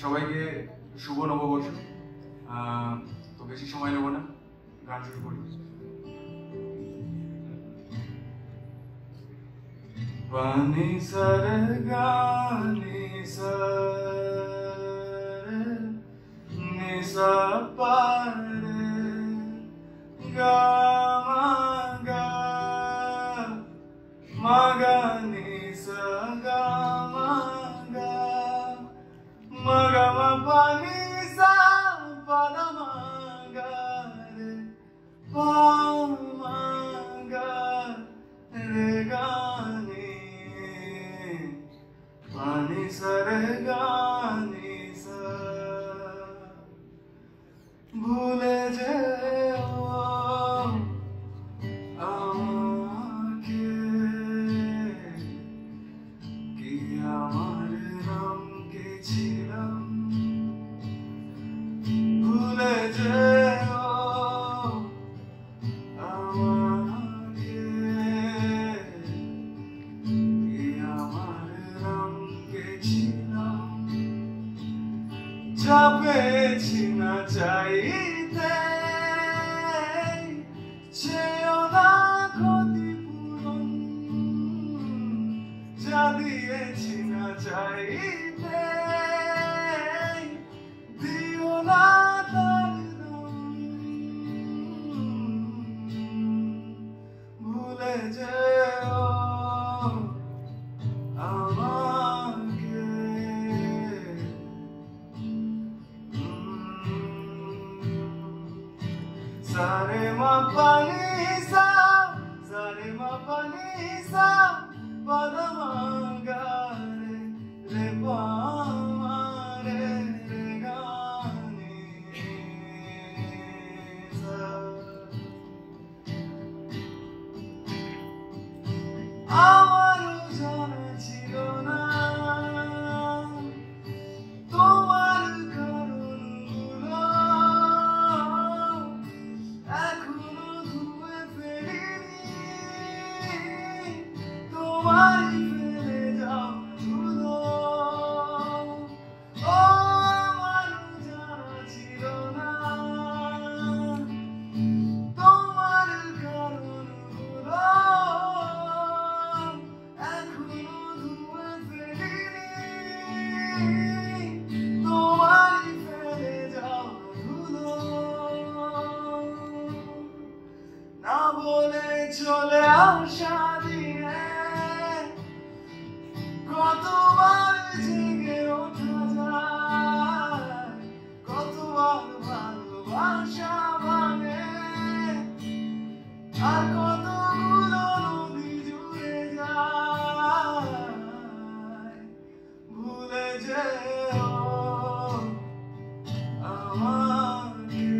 সবাইকে শুভ নববর্ষ। তো বেশি সময় নেব না, গান শুরু করি। পানি সর গানি সর নিসা পারে গা মা মা নিসা গা মা মা পানি সা পাদা মা গা রে পা মা গা রে গা নি পানি সর গা নি সা ভুলে যেও আমাকে কি আমার নাম কে ছিলাম, ভুলে যেও আমাকে কি আমার নাম কে ছিলাম, যা পেয়েছি না চাইতে চেয়েও না ক্ষতিপূরণ, যা দিয়েছি না চাইতে দিও না তার দাম, ভুলে যেও আমাকে। সারে মা পানি সা সারে মা পানি সা পাদা মা গা রে রে পা মা রে রে গা নি সা। আমারও জানা ছিল না তোমার কারণগুলো, এখনো ধুয়ে ফেলিনি তোমারই ফেলে যাও ধুলো। ও আমারও জানা ছিল না তোমার কারণগুলো, এখনো ধুয়ে ফেলিনি তোমারই ফেলে যাও ধুলো। না বলে চলে আসা দিনে কতবার জেগে ওঠা যায়, কতবার ভালোবাসা ভাঙে, আর কতগুলো নদী জুড়ে যায়, ভুলে যেও আমাকে।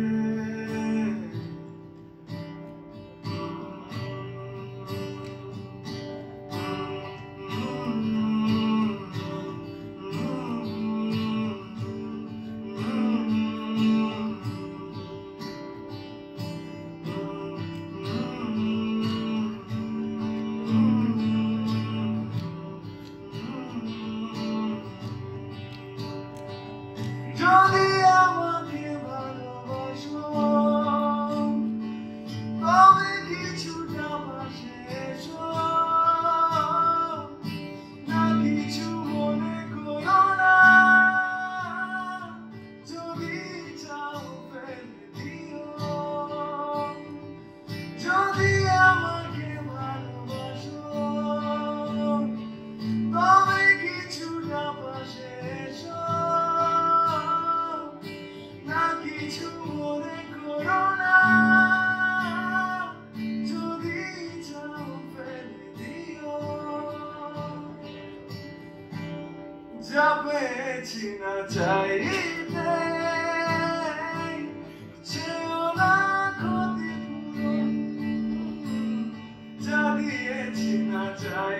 যদি আমাকে ভালোবাসো তবে কিছুটা পাশে এসো, না কিছু মনে করো না, যদি চাও ফেলে দিও। যদি আমাকে ভালোবাসো তবে কিছুটা পাশে এসো, না কিছু মনে করো না, যদি চাও ফেলে দিও। যা পেয়েছি না চাইতে চেয়েও না ক্ষতিপূরণ, যা দিয়েছি না চাই